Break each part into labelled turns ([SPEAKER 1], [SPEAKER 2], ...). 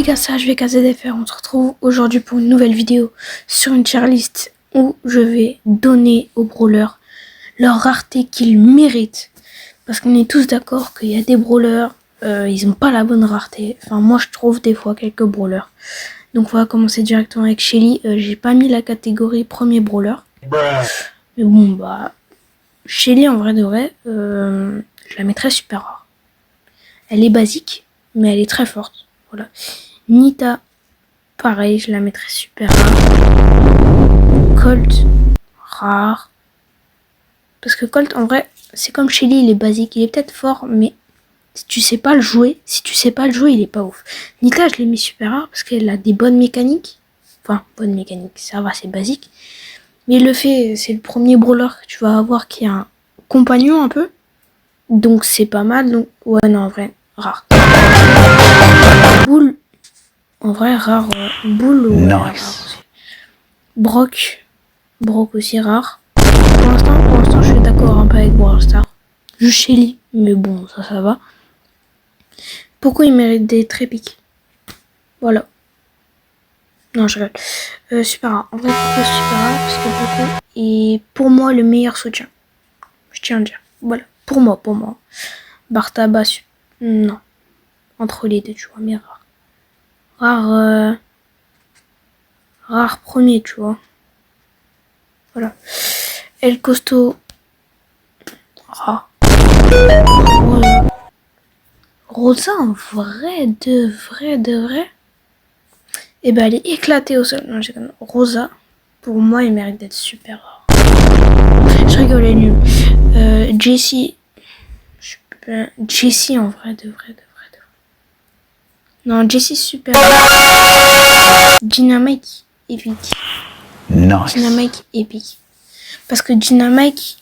[SPEAKER 1] les gars, ça HVKZFR, on se retrouve aujourd'hui pour une nouvelle vidéo sur une tier list où je vais donner aux brawlers leur rareté qu'ils méritent. Parce qu'on est tous d'accord qu'il y a des brawlers, ils n'ont pas la bonne rareté. Enfin, moi je trouve des fois quelques brawlers. Donc on va commencer directement avec Shelly. J'ai pas mis la catégorie premier brawler. Mais bon, bah, Shelly en vrai de vrai, je la mettrais super rare. Elle est basique, mais elle est très forte. Voilà. Nita, pareil, je la mettrais super rare. Colt, rare. Parce que Colt, en vrai, c'est comme Shelly, il est basique. Il est peut-être fort, mais si tu sais pas le jouer, il est pas ouf. Nita, je l'ai mis super rare parce qu'elle a des bonnes mécaniques. Enfin, bonnes mécaniques, ça va, c'est basique. Mais le fait, c'est le premier brawler que tu vas avoir qui a un compagnon un peu. Donc c'est pas mal. Donc, ouais, non, en vrai, rare. Bull, en vrai, rare. Bull, ouais, nice. Rare aussi. Brock aussi rare. Pour l'instant, je suis d'accord un peu avec Brawl Stars. Juste Shelly, mais bon, ça va. Pourquoi il mérite d'être épique? Voilà. Non, je rigole. Super rare. En vrai, pourquoi super rare? Parce que Poco est pour moi le meilleur soutien. Je tiens à le dire. Voilà. Pour moi. Bartaba, non. Entre les deux, tu vois, mais rare. Rare premier, tu vois. Voilà. El Costo, rare. Voilà. Rosa, en vrai, de vrai. Et ben, elle est éclatée au sol. Non, Rosa, pour moi, il mérite d'être super rare. Je rigole, elle est nulle. Jessie, Jessie, en vrai, de vrai. Non, Jessie, super rare. Dynamite, épique. Nice. Dynamite, épique. Parce que Dynamite,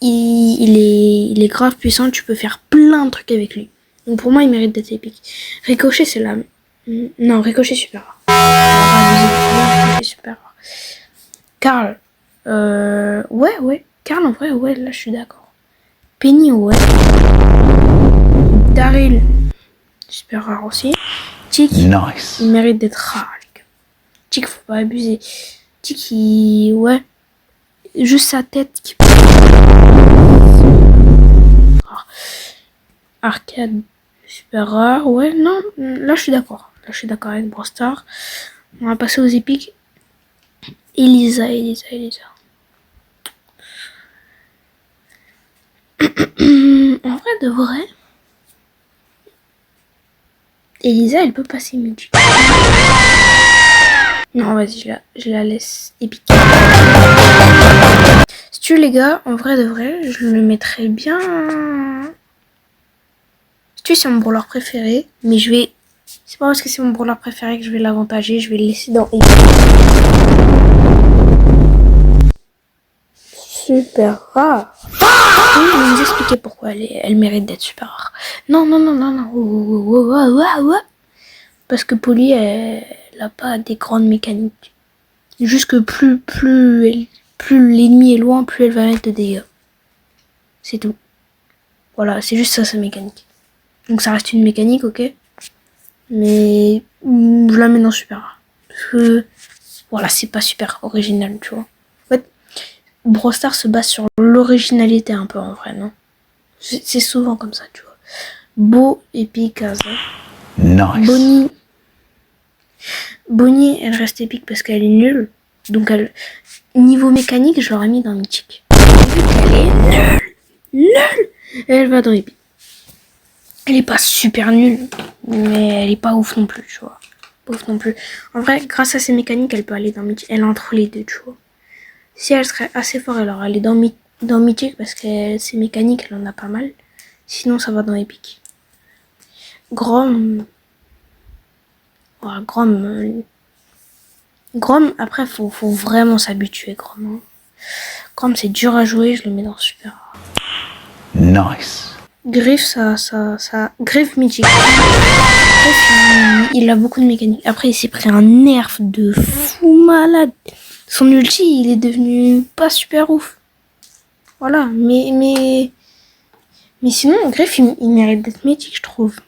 [SPEAKER 1] il est grave puissant. Tu peux faire plein de trucs avec lui. Donc pour moi, il mérite d'être épique. Ricochet, c'est la... Non, Ricochet, super rare. Ricochet, super rare. Carl. Ouais. Carl, en vrai, ouais, là, je suis d'accord. Penny, ouais. Daryl, super rare aussi. Tick, nice. Il mérite d'être rare, les gars. Tick, faut pas abuser. Tick, ouais. Juste sa tête qui... Rare. Arcade, super rare. Ouais, non, là, je suis d'accord. Là, je suis d'accord avec Brawl Stars. On va passer aux épiques. Elisa. En vrai de vrai, Elisa, elle peut passer Magic. Non, vas-y, je la laisse épique. Si tu les gars, en vrai de vrai, je le mettrais bien. Si tu c'est mon brawler préféré, mais je vais. C'est pas parce que c'est mon brawler préféré que je vais l'avantager, je vais le laisser dans épique. Super rare. Oui, je vais vous expliquer pourquoi elle mérite d'être super rare. Non. Parce que Polly, elle n'a pas des grandes mécaniques. Juste que plus l'ennemi est loin, plus elle va mettre de dégâts. C'est tout. Voilà, c'est juste ça sa mécanique. Donc ça reste une mécanique, ok. Mais je la mets dans super rare. Parce que voilà, c'est pas super original, tu vois. En fait, Brawl Stars se base sur l'originalité un peu en vrai, non? C'est souvent comme ça, tu vois. Beau, épique, Kaza. Nice. Bonnie, elle reste épique parce qu'elle est nulle. Donc niveau mécanique, je l'aurais mis dans mythique. Vu qu'elle est nulle, elle va dans épique. Elle est pas super nulle, mais elle est pas ouf non plus, tu vois. Pas ouf non plus. En vrai, grâce à ses mécaniques, elle peut aller dans mythique. Elle est entre les deux, tu vois. Si elle serait assez forte, elle aurait allé dans mythique parce que ses mécaniques, elle en a pas mal. Sinon, ça va dans épique. Grom. Voilà, Grom, après, faut vraiment s'habituer, Grom. Grom, c'est dur à jouer, je le mets dans super rare. Nice. Griff, Griff mythique. Griff, il a beaucoup de mécanique. Après, il s'est pris un nerf de fou malade. Son ulti, il est devenu pas super ouf. Voilà, mais sinon, Griff, il mérite d'être mythique, je trouve.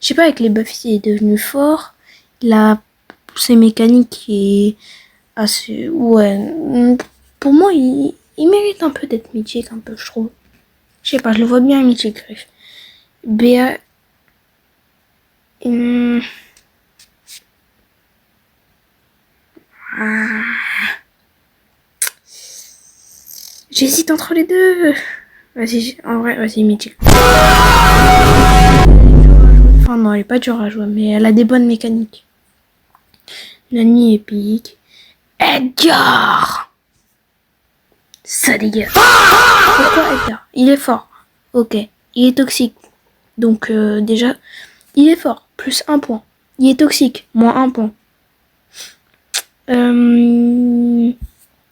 [SPEAKER 1] Je sais pas, avec les buffs, il est devenu fort. Il a ses mécaniques et assez... Ouais. Pour moi, il mérite un peu d'être mythique, un peu, je trouve. Je sais pas, je le vois bien mythique, bref. BA... J'hésite entre les deux. Vas-y, en vrai, vas-y, mythique. Enfin, non, elle est pas dure à jouer, mais elle a des bonnes mécaniques. Nani épique. Edgar! Ça dégage. Pourquoi Edgar? Il est fort. Ok. Il est toxique. Donc, déjà, il est fort. Plus 1 point. Il est toxique. Moins 1 point.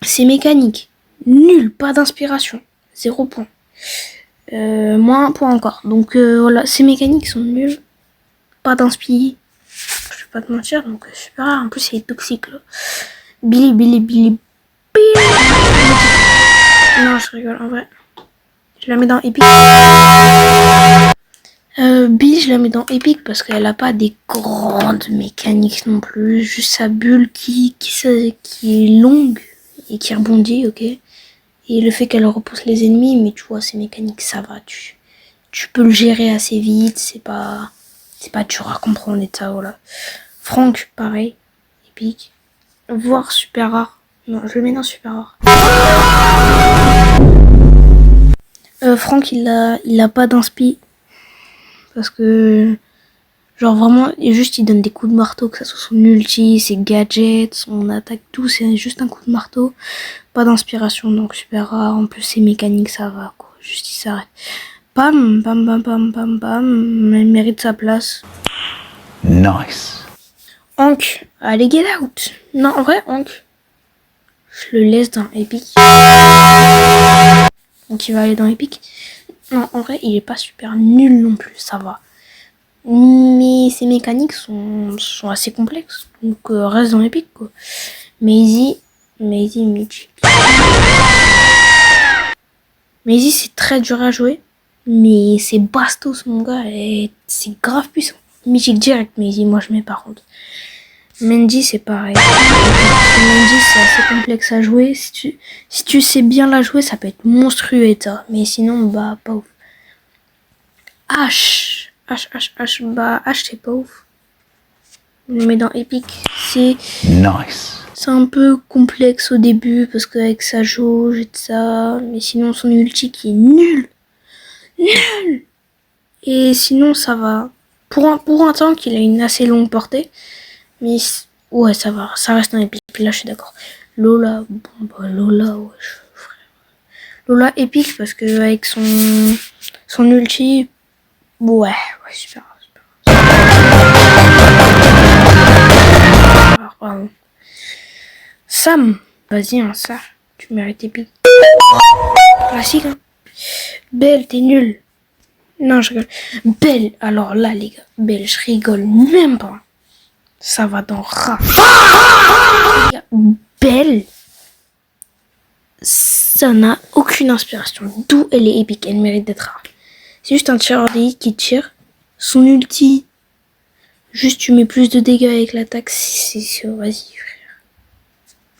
[SPEAKER 1] C'est mécanique. Nul. Pas d'inspiration. 0 point. Moins 1 point encore. Donc, voilà. Ces mécaniques sont nulles. Pas d'inspi. Je vais pas te mentir. Donc, super rare. En plus, il est toxique, là. Billy. Non, je rigole, en vrai. Je la mets dans Epic. Billy, je la mets dans Epic parce qu'elle a pas des grandes mécaniques non plus. Juste sa bulle qui est longue et qui rebondit, ok. Et le fait qu'elle repousse les ennemis, mais tu vois, ces mécaniques, ça va. Tu peux le gérer assez vite. C'est pas dur à comprendre et ça, voilà. Franck, pareil. Epic. Voire super rare. Non, je le mets dans super rare. Franck, il a pas d'inspi. Parce que, genre vraiment, il donne des coups de marteau, que ça soit son ulti, ses gadgets, son attaque, tout, c'est juste un coup de marteau. Pas d'inspiration, donc super rare. En plus, ses mécaniques, ça va, quoi. Juste, il s'arrête. Pam, elle mérite sa place.
[SPEAKER 2] Nice.
[SPEAKER 1] Hank, allez, get out. Non, en vrai, Hank, je le laisse dans Epic. Donc, il va aller dans Epic. Non, en vrai, il est pas super nul non plus, ça va. Mais ses mécaniques sont assez complexes. Donc, reste dans Epic, quoi. Maisie, Mythic. Maisie, c'est très dur à jouer. Mais c'est bastos, mon gars. Et c'est grave puissant. Mythic direct, Maisie, moi je mets par contre. Mandy, c'est pareil. Mandy, c'est assez complexe à jouer. Si tu sais bien la jouer, ça peut être monstrueux et ça. Mais sinon, bah, pas ouf. H, bah, H, c'est pas ouf. Mais dans Epic, c'est...
[SPEAKER 2] Nice.
[SPEAKER 1] C'est un peu complexe au début, parce qu'avec sa jauge et tout ça. Mais sinon, son ulti qui est nul. Nul. Et sinon, ça va. Pour un tank, il a une assez longue portée. Mais ouais, ça va. Ça reste un Epic. Là, je suis d'accord. Lola, bon, bah, Lola, ouais, frère. Lola épique, parce que avec son ulti... Ouais, super. Alors, pardon. Sam, vas-y, hein, ça, tu mérites épique. Classique, hein. Belle, t'es nul. Non, je rigole. Belle, alors là, les gars, Belle, je rigole même pas. Ça va dans rat. Les gars, Belle, ça n'a aucune inspiration. D'où elle est épique, elle mérite d'être rare. C'est juste un tireur d'élite qui tire. Son ulti, juste tu mets plus de dégâts avec l'attaque. Vas-y, frère.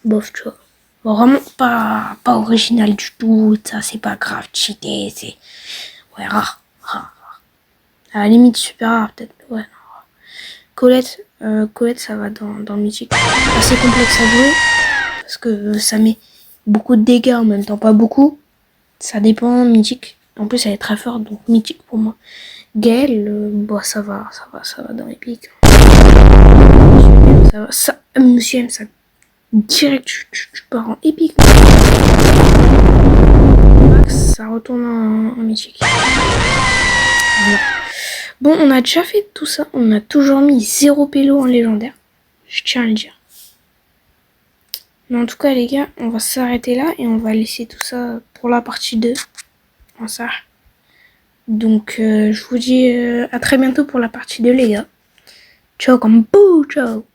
[SPEAKER 1] Bof, tu vois. Vraiment pas original du tout. Ça, c'est pas grave. Cheaté, c'est... Ouais, rare. À la limite, super rare, peut-être. Ouais, non. Colette, ça va dans Mythique. Assez complexe à jouer. Parce que ça met beaucoup de dégâts en même temps. Pas beaucoup. Ça dépend, Mythique. En plus, elle est très forte, donc Mythique pour moi. Gaël, bah ça va dans Epic. Ça va, ça, Monsieur M, ça, direct, tu pars en Epic. Max, ça retourne en Mythique. Voilà. Bon, on a déjà fait tout ça, on a toujours mis 0 pélo en légendaire. Je tiens à le dire. Mais en tout cas, les gars, on va s'arrêter là et on va laisser tout ça pour la partie 2. En ça. Donc, je vous dis à très bientôt pour la partie 2, les gars. Ciao comme bouh, ciao.